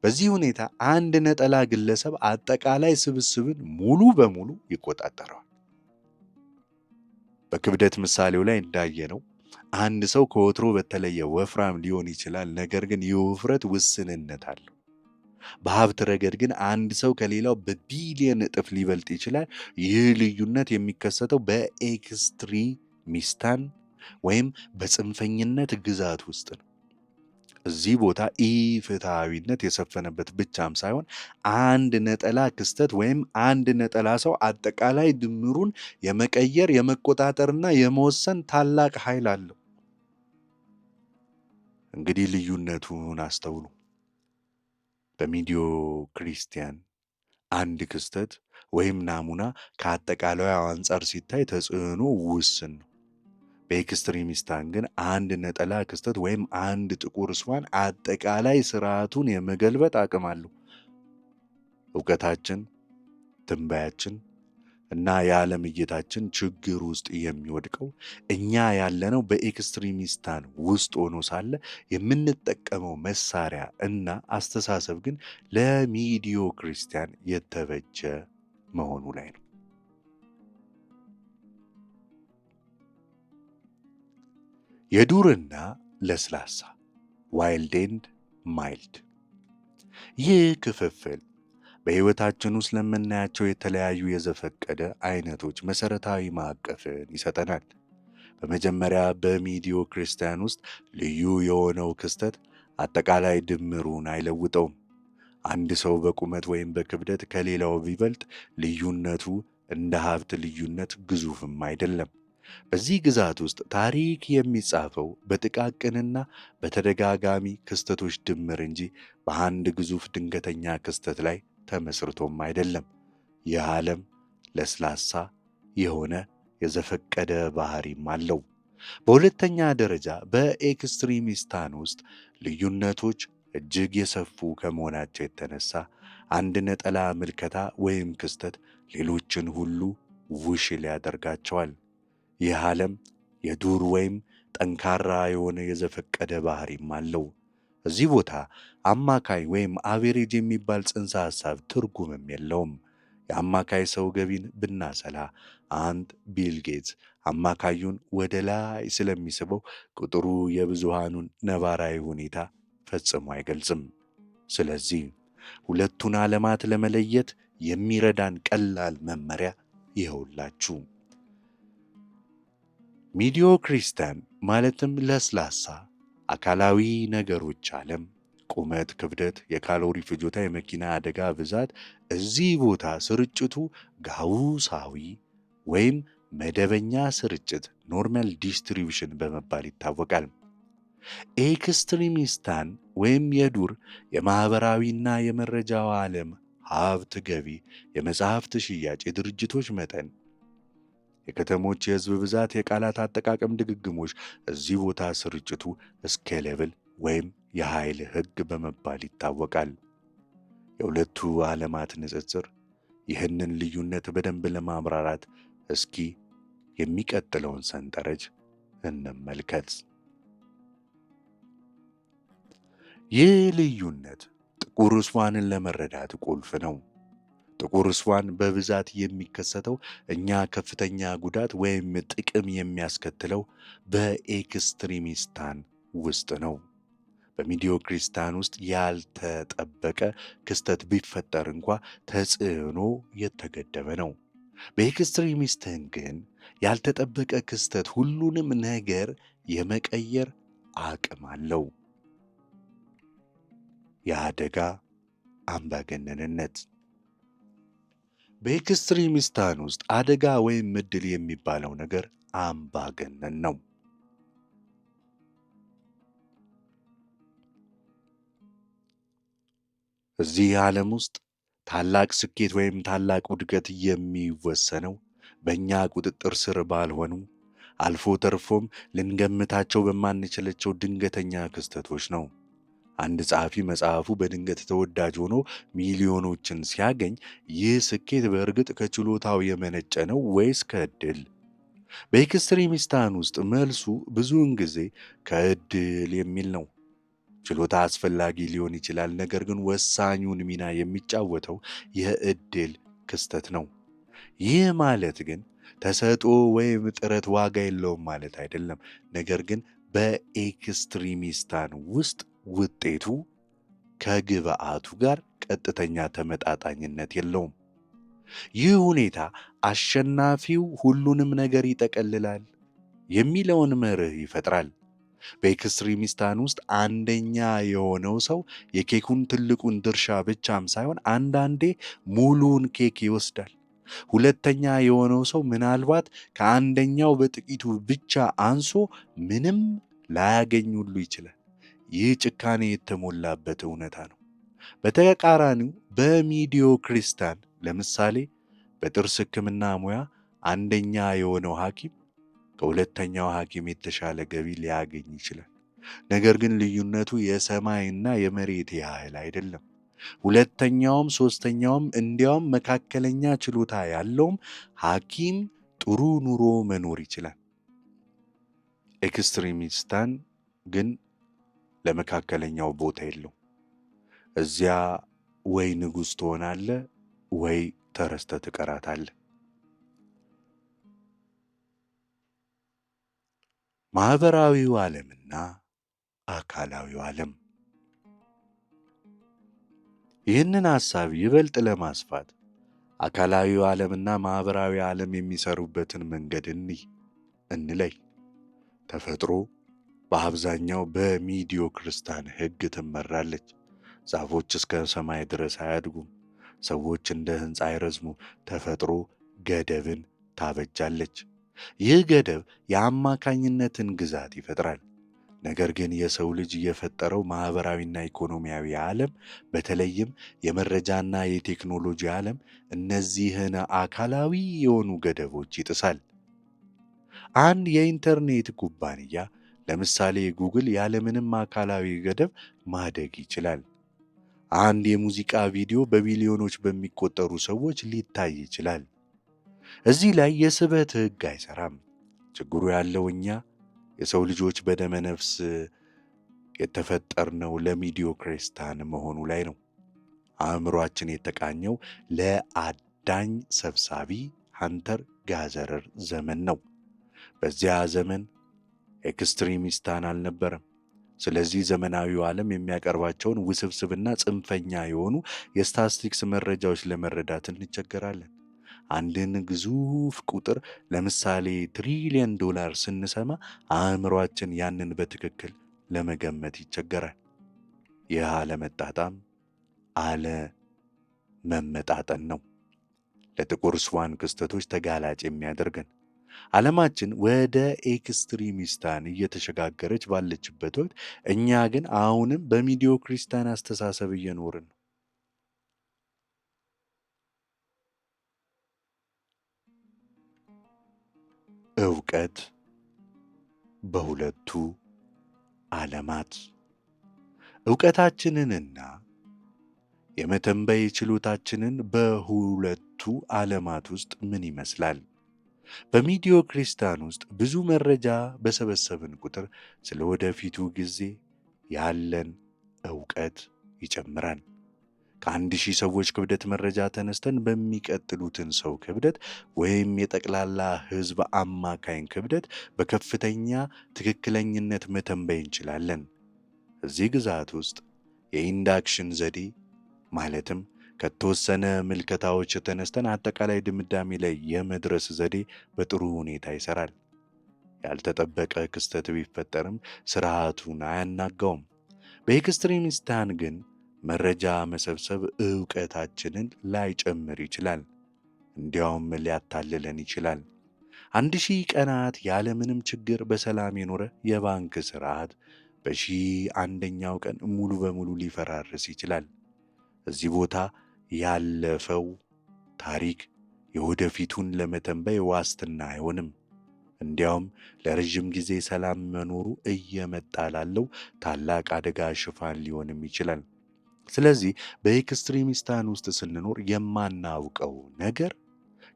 በዚህ ሁኔታ አንድ ነጠላ ግለሰብ አጠቃላይ ስብስብን ሙሉ በሙሉ ይቆጣጠረዋል። በክብደት ምሳሌው ላይ እንዳየነው አንድ ሰው ከወትሮ በተለየ ወፍራም ሊሆን ይችላል፣ ነገር ግን የውፍረት ውስንነት አለው። በሀብት ረገድ ግን አንድ ሰው ከሌላው በቢሊየን እጥፍ ሊበልጥ ይችላል። ይህ ልዩነት የሚከሰተው በኤክስትሪሚስታን ወይም በጽንፈኝነት ግዛት ውስጥ ነው። እዚህ ቦታ ኢፍትሐዊነት የሰፈነበት ብቻም ሳይሆን አንድ ነጠላ ክስተት ወይም አንድ ነጠላ ሰው አጠቃላይ ድምሩን የመቀየር የመቆጣጠርና የመወሰን ታላቅ ኃይል አለው። እንግዲህ ልዩነቱን አስተውሉ። በሚዲዮ ክርስቲያን አንድ ክስተት ወይም ናሙና ከአጠቃላዩ አንጻር ሲታይ ተጽዕኖ ውስን ነው። በኤክስትሪሚስታን ግን አንድ ነጠላ ክስተት ወይም አንድ ጥቁር ስዋን አጠቃላይ ስርዓቱን የመገልበጥ አቅም አለው። እውቀታችን፣ ትንበያችን እና የዓለም እይታችን ችግር ውስጥ የሚወድቀው እኛ ያለነው በኤክስትሪሚስታን ውስጥ ሆኖ ሳለ የምንጠቀመው መሳሪያ እና አስተሳሰብ ግን ለሚዲዮ ክርስቲያን የተበጀ መሆኑ ላይ ነው። የዱርና ለስላሳ ዋይልድ ኤንድ ማይልድ። ይህ ክፍፍል በሕይወታችን ውስጥ ለምናያቸው የተለያዩ የዘፈቀደ አይነቶች መሠረታዊ ማዕቀፍን ይሰጠናል። በመጀመሪያ በሚዲዮ ክርስቲያን ውስጥ ልዩ የሆነው ክስተት አጠቃላይ ድምሩን አይለውጠውም። አንድ ሰው በቁመት ወይም በክብደት ከሌላው ቢበልጥ ልዩነቱ እንደ ሀብት ልዩነት ግዙፍም አይደለም። በዚህ ግዛት ውስጥ ታሪክ የሚጻፈው በጥቃቅንና በተደጋጋሚ ክስተቶች ድምር እንጂ በአንድ ግዙፍ ድንገተኛ ክስተት ላይ ተመስርቶም አይደለም። ይህ ዓለም ለስላሳ የሆነ የዘፈቀደ ባህሪም አለው። በሁለተኛ ደረጃ በኤክስትሪሚስታን ውስጥ ልዩነቶች እጅግ የሰፉ ከመሆናቸው የተነሳ አንድ ነጠላ ምልከታ ወይም ክስተት ሌሎችን ሁሉ ውሽል ያደርጋቸዋል። ይህ ዓለም የዱር ወይም ጠንካራ የሆነ የዘፈቀደ ባህሪም አለው። እዚህ ቦታ አማካይ ወይም አቬሬጅ የሚባል ጽንሰ ሐሳብ ትርጉምም የለውም። የአማካይ ሰው ገቢን ብናሰላ አንድ ቢል ጌትስ አማካዩን ወደ ላይ ስለሚስበው ቁጥሩ የብዙሃኑን ነባራዊ ሁኔታ ፈጽሞ አይገልጽም። ስለዚህ ሁለቱን ዓለማት ለመለየት የሚረዳን ቀላል መመሪያ ይኸውላችሁ። ሚዲዮ ክርስቲያን ማለትም ለስላሳ አካላዊ ነገሮች ዓለም ቁመት፣ ክብደት፣ የካሎሪ ፍጆታ፣ የመኪና አደጋ ብዛት እዚህ ቦታ ስርጭቱ ጋውሳዊ ወይም መደበኛ ስርጭት ኖርማል ዲስትሪቢዩሽን በመባል ይታወቃል። ኤክስትሪሚስታን ወይም የዱር የማኅበራዊና የመረጃው ዓለም ሀብት፣ ገቢ፣ የመጽሐፍት ሽያጭ፣ የድርጅቶች መጠን፣ የከተሞች የሕዝብ ብዛት፣ የቃላት አጠቃቀም ድግግሞች እዚህ ቦታ ስርጭቱ ስኬሌብል ወይም የኃይል ሕግ በመባል ይታወቃል። የሁለቱ ዓለማት ንጽጽር ይህንን ልዩነት በደንብ ለማብራራት እስኪ የሚቀጥለውን ሰንጠረዥ እንመልከት። ይህ ልዩነት ጥቁር ስዋንን ለመረዳት ቁልፍ ነው። ጥቁር ስዋን በብዛት የሚከሰተው እኛ ከፍተኛ ጉዳት ወይም ጥቅም የሚያስከትለው በኤክስትሪሚስታን ውስጥ ነው። በሚዲዮ ክርስቲያን ውስጥ ያልተጠበቀ ክስተት ቢፈጠር እንኳ ተጽዕኖ የተገደበ ነው። በኤክስትሪሚስትን ግን ያልተጠበቀ ክስተት ሁሉንም ነገር የመቀየር አቅም አለው። የአደጋ አምባገነንነት። በኤክስትሪሚስታን ውስጥ አደጋ ወይም ዕድል የሚባለው ነገር አምባገነን ነው። እዚህ ዓለም ውስጥ ታላቅ ስኬት ወይም ታላቅ ውድቀት የሚወሰነው በእኛ ቁጥጥር ስር ባልሆኑ አልፎ ተርፎም ልንገምታቸው በማንችላቸው ድንገተኛ ክስተቶች ነው። አንድ ጸሐፊ መጽሐፉ በድንገት ተወዳጅ ሆኖ ሚሊዮኖችን ሲያገኝ ይህ ስኬት በእርግጥ ከችሎታው የመነጨ ነው ወይስ ከዕድል? በኤክስትሪሚስታን ውስጥ መልሱ ብዙውን ጊዜ ከዕድል የሚል ነው። ችሎታ አስፈላጊ ሊሆን ይችላል፣ ነገር ግን ወሳኙን ሚና የሚጫወተው የዕድል ክስተት ነው። ይህ ማለት ግን ተሰጥኦ ወይም ጥረት ዋጋ የለውም ማለት አይደለም። ነገር ግን በኤክስትሪሚስታን ውስጥ ውጤቱ ከግብአቱ ጋር ቀጥተኛ ተመጣጣኝነት የለውም። ይህ ሁኔታ አሸናፊው ሁሉንም ነገር ይጠቀልላል የሚለውን መርህ ይፈጥራል። በኤክስትሪሚስታን ውስጥ አንደኛ የሆነው ሰው የኬኩን ትልቁን ድርሻ ብቻም ሳይሆን አንዳንዴ ሙሉውን ኬክ ይወስዳል። ሁለተኛ የሆነው ሰው ምናልባት ከአንደኛው በጥቂቱ ብቻ አንሶ ምንም ላያገኝ ሁሉ ይችላል። ይህ ጭካኔ የተሞላበት እውነታ ነው። በተቃራኒው በሚዲዮክሪስታን ለምሳሌ በጥርስ ሕክምና ሙያ አንደኛ የሆነው ሐኪም ከሁለተኛው ሐኪም የተሻለ ገቢ ሊያገኝ ይችላል። ነገር ግን ልዩነቱ የሰማይና የመሬት ያህል አይደለም። ሁለተኛውም ሶስተኛውም እንዲያውም መካከለኛ ችሎታ ያለውም ሐኪም ጥሩ ኑሮ መኖር ይችላል። ኤክስትሪሚስታን ግን ለመካከለኛው ቦታ የለው። እዚያ ወይ ንጉሥ ትሆናለህ ወይ ተረስተ ትቀራታለህ። ማህበራዊው ዓለምና አካላዊው ዓለም። ይህንን ሐሳብ ይበልጥ ለማስፋት አካላዊው ዓለምና ማህበራዊ ዓለም የሚሰሩበትን መንገድ እንለይ። ተፈጥሮ በአብዛኛው በሚዲዮክርስታን ሕግ ትመራለች። ዛፎች እስከ ሰማይ ድረስ አያድጉም። ሰዎች እንደ ሕንፃ አይረዝሙ። ተፈጥሮ ገደብን ታበጃለች። ይህ ገደብ የአማካኝነትን ግዛት ይፈጥራል። ነገር ግን የሰው ልጅ የፈጠረው ማኅበራዊና ኢኮኖሚያዊ ዓለም በተለይም የመረጃና የቴክኖሎጂ ዓለም እነዚህን አካላዊ የሆኑ ገደቦች ይጥሳል። አንድ የኢንተርኔት ኩባንያ ለምሳሌ ጉግል ያለምንም አካላዊ ገደብ ማደግ ይችላል። አንድ የሙዚቃ ቪዲዮ በቢሊዮኖች በሚቆጠሩ ሰዎች ሊታይ ይችላል። እዚህ ላይ የስበት ሕግ አይሰራም። ችግሩ ያለው እኛ የሰው ልጆች በደመ ነፍስ የተፈጠርነው ለሚዲዮክርስታን መሆኑ ላይ ነው። አእምሯችን የተቃኘው ለአዳኝ ሰብሳቢ ሃንተር ጋዘረር ዘመን ነው። በዚያ ዘመን ኤክስትሪሚስታን አልነበረም። ስለዚህ ዘመናዊው ዓለም የሚያቀርባቸውን ውስብስብና ጽንፈኛ የሆኑ የስታቲስቲክስ መረጃዎች ለመረዳት እንቸገራለን። አንድን ግዙፍ ቁጥር ለምሳሌ $1 ትሪሊየን ስንሰማ አእምሯችን ያንን በትክክል ለመገመት ይቸገራል። ይህ አለመጣጣም አለመመጣጠን ነው ለጥቁር ስዋን ክስተቶች ተጋላጭ የሚያደርገን። ዓለማችን ወደ ኤክስትሪሚስታን እየተሸጋገረች ባለችበት ወቅት እኛ ግን አሁንም በሚዲዮክርስቲያን አስተሳሰብ እየኖርን ነው። ዕውቀት በሁለቱ ዓለማት። ዕውቀታችንንና የመተንበይ ችሎታችንን በሁለቱ ዓለማት ውስጥ ምን ይመስላል? በሚዲዮክርስቲያን ውስጥ ብዙ መረጃ በሰበሰብን ቁጥር ስለ ወደፊቱ ጊዜ ያለን ዕውቀት ይጨምራል። ከ1000 ሰዎች ክብደት መረጃ ተነስተን በሚቀጥሉትን ሰው ክብደት ወይም የጠቅላላ ሕዝብ አማካኝ ክብደት በከፍተኛ ትክክለኝነት መተንበይ እንችላለን። እዚህ ግዛት ውስጥ የኢንዳክሽን ዘዴ ማለትም ከተወሰነ ምልከታዎች ተነስተን አጠቃላይ ድምዳሜ ላይ የመድረስ ዘዴ በጥሩ ሁኔታ ይሰራል። ያልተጠበቀ ክስተት ቢፈጠርም ስርዓቱን አያናጋውም። በኤክስትሪሚስታን ግን መረጃ መሰብሰብ ዕውቀታችንን ላይጨምር ይችላል፣ እንዲያውም ሊያታልለን ይችላል። 1000 ቀናት ያለምንም ችግር በሰላም የኖረ የባንክ ስርዓት በ1001ኛው ቀን ሙሉ በሙሉ ሊፈራርስ ይችላል። እዚህ ቦታ ያለፈው ታሪክ የወደፊቱን ለመተንበይ ዋስትና አይሆንም። እንዲያውም ለረዥም ጊዜ ሰላም መኖሩ እየመጣ ላለው ታላቅ አደጋ ሽፋን ሊሆንም ይችላል። ስለዚህ በኤክስትሪሚስታን ውስጥ ስንኖር የማናውቀው ነገር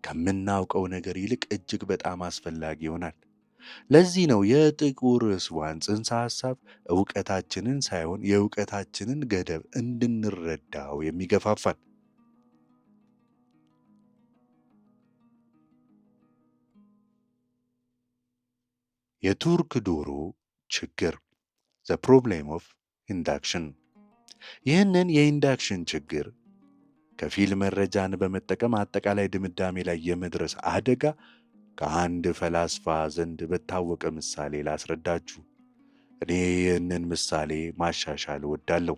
ከምናውቀው ነገር ይልቅ እጅግ በጣም አስፈላጊ ይሆናል። ለዚህ ነው የጥቁር ስዋን ጽንሰ ሐሳብ ዕውቀታችንን ሳይሆን የዕውቀታችንን ገደብ እንድንረዳው የሚገፋፋን። የቱርክ ዶሮ ችግር the problem of induction። ይህንን የኢንዳክሽን ችግር ከፊል መረጃን በመጠቀም አጠቃላይ ድምዳሜ ላይ የመድረስ አደጋ ከአንድ ፈላስፋ ዘንድ በታወቀ ምሳሌ ላስረዳችሁ። እኔ ይህንን ምሳሌ ማሻሻል እወዳለሁ።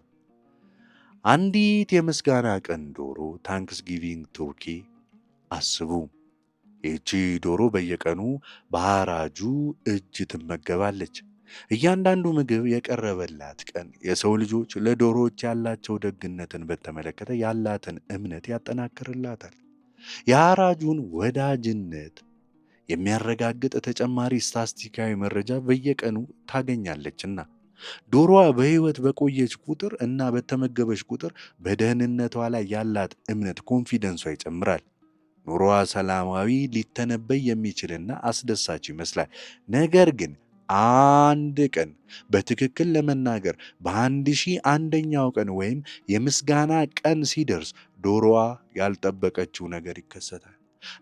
አንዲት የምስጋና ቀን ዶሮ ታንክስጊቪንግ ቱርኪ አስቡ። ይህቺ ዶሮ በየቀኑ በሐራጁ እጅ ትመገባለች። እያንዳንዱ ምግብ የቀረበላት ቀን የሰው ልጆች ለዶሮዎች ያላቸው ደግነትን በተመለከተ ያላትን እምነት ያጠናክርላታል። የአራጁን ወዳጅነት የሚያረጋግጥ ተጨማሪ ስታስቲካዊ መረጃ በየቀኑ ታገኛለችና ዶሮዋ በሕይወት በቆየች ቁጥር እና በተመገበች ቁጥር በደህንነቷ ላይ ያላት እምነት ኮንፊደንሷ ይጨምራል። ኑሮዋ ሰላማዊ፣ ሊተነበይ የሚችልና አስደሳች ይመስላል። ነገር ግን አንድ ቀን በትክክል ለመናገር በ1001ኛው ቀን ወይም የምስጋና ቀን ሲደርስ ዶሮዋ ያልጠበቀችው ነገር ይከሰታል።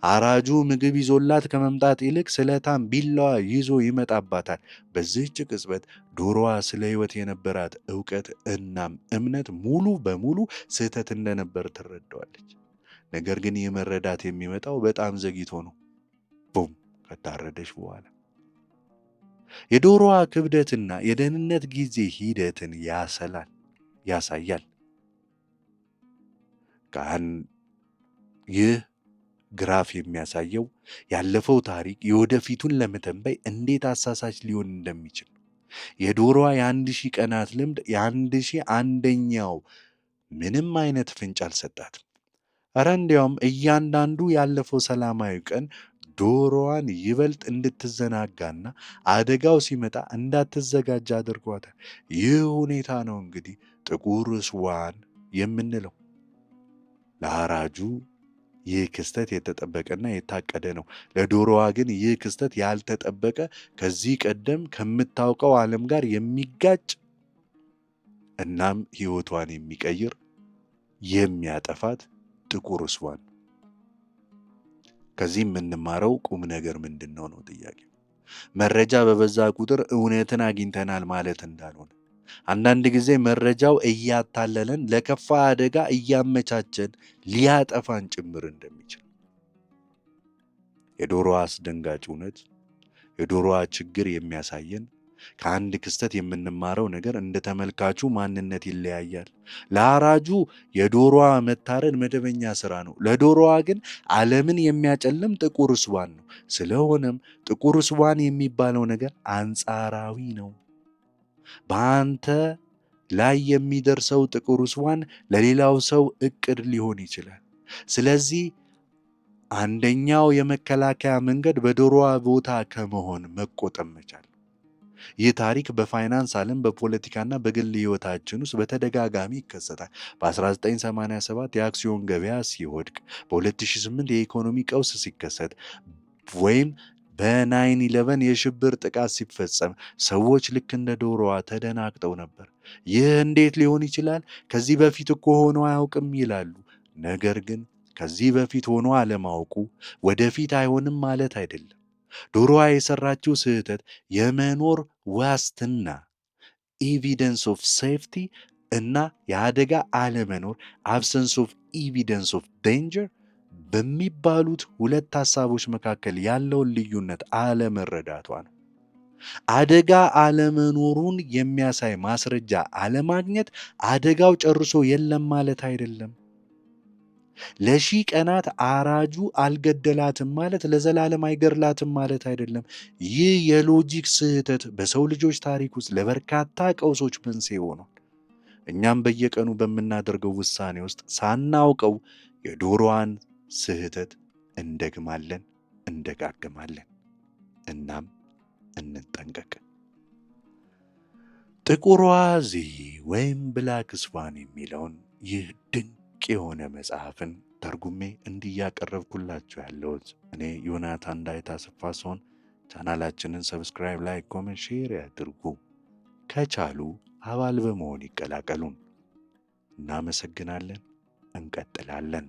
አራጁ ምግብ ይዞላት ከመምጣት ይልቅ ስለታም ቢላዋ ይዞ ይመጣባታል። በዚህች ቅጽበት ዶሮዋ ስለ ሕይወት የነበራት ዕውቀት እናም እምነት ሙሉ በሙሉ ስህተት እንደነበር ትረዳዋለች። ነገር ግን ይህ መረዳት የሚመጣው በጣም ዘግይቶ ነው። ቡም ከታረደች በኋላ የዶሮዋ ክብደትና የደህንነት ጊዜ ሂደትን ያሳያል። ይህ ግራፍ የሚያሳየው ያለፈው ታሪክ የወደፊቱን ለመተንበይ እንዴት አሳሳች ሊሆን እንደሚችል። የዶሮዋ የ1000 ቀናት ልምድ የ1001ኛው ምንም አይነት ፍንጭ አልሰጣትም። እረ እንዲያውም እያንዳንዱ ያለፈው ሰላማዊ ቀን ዶሮዋን ይበልጥ እንድትዘናጋና አደጋው ሲመጣ እንዳትዘጋጅ አድርጓታል። ይህ ሁኔታ ነው እንግዲህ ጥቁር ስዋን የምንለው። ለአራጁ ይህ ክስተት የተጠበቀና የታቀደ ነው። ለዶሮዋ ግን ይህ ክስተት ያልተጠበቀ፣ ከዚህ ቀደም ከምታውቀው ዓለም ጋር የሚጋጭ እናም ሕይወቷን የሚቀይር የሚያጠፋት ጥቁር ስዋን። ከዚህ የምንማረው ቁም ነገር ምንድን ነው ነው ጥያቄው። መረጃ በበዛ ቁጥር እውነትን አግኝተናል ማለት እንዳልሆነ፣ አንዳንድ ጊዜ መረጃው እያታለለን ለከፋ አደጋ እያመቻቸን ሊያጠፋን ጭምር እንደሚችል። የዶሮዋ አስደንጋጭ እውነት፣ የዶሮዋ ችግር የሚያሳየን ከአንድ ክስተት የምንማረው ነገር እንደ ተመልካቹ ማንነት ይለያያል። ለአራጁ የዶሮዋ መታረድ መደበኛ ስራ ነው። ለዶሮዋ ግን ዓለምን የሚያጨልም ጥቁር ስዋን ነው። ስለሆነም ጥቁር ስዋን የሚባለው ነገር አንጻራዊ ነው። በአንተ ላይ የሚደርሰው ጥቁር ስዋን ለሌላው ሰው እቅድ ሊሆን ይችላል። ስለዚህ አንደኛው የመከላከያ መንገድ በዶሮዋ ቦታ ከመሆን መቆጠብ መቻል። ይህ ታሪክ በፋይናንስ ዓለም፣ በፖለቲካና በግል ሕይወታችን ውስጥ በተደጋጋሚ ይከሰታል። በ1987 የአክሲዮን ገበያ ሲወድቅ፣ በ2008 የኢኮኖሚ ቀውስ ሲከሰት፣ ወይም በ9/11 የሽብር ጥቃት ሲፈጸም ሰዎች ልክ እንደ ዶሮዋ ተደናግጠው ነበር። ይህ እንዴት ሊሆን ይችላል? ከዚህ በፊት እኮ ሆኖ አያውቅም ይላሉ። ነገር ግን ከዚህ በፊት ሆኖ አለማወቁ ወደፊት አይሆንም ማለት አይደለም። ዶሮዋ የሰራችው ስህተት የመኖር ዋስትና ኤቪደንስ ኦፍ ሴፍቲ እና የአደጋ አለመኖር አብሰንስ ኦፍ ኤቪደንስ ኦፍ ዴንጀር በሚባሉት ሁለት ሐሳቦች መካከል ያለውን ልዩነት አለመረዳቷ ነው። አደጋ አለመኖሩን የሚያሳይ ማስረጃ አለማግኘት አደጋው ጨርሶ የለም ማለት አይደለም። ለ1000 ቀናት አራጁ አልገደላትም ማለት ለዘላለም አይገድላትም ማለት አይደለም። ይህ የሎጂክ ስህተት በሰው ልጆች ታሪክ ውስጥ ለበርካታ ቀውሶች መንስኤ ሆኗል። እኛም በየቀኑ በምናደርገው ውሳኔ ውስጥ ሳናውቀው የዶሮዋን ስህተት እንደጋግማለን። እናም እንጠንቀቅ። ጥቁሯ ዚ ወይም ብላክ ስዋን የሚለውን ይህ ድንቅ የሆነ መጽሐፍን ተርጉሜ እንዲያቀረብኩላችሁ ያለሁት እኔ ዮናታን ዳዊት አሰፋ ሲሆን ቻናላችንን ሰብስክራይብ፣ ላይክ፣ ኮሜንት፣ ሼር ያድርጉ። ከቻሉ አባል በመሆን ይቀላቀሉን። እናመሰግናለን። እንቀጥላለን።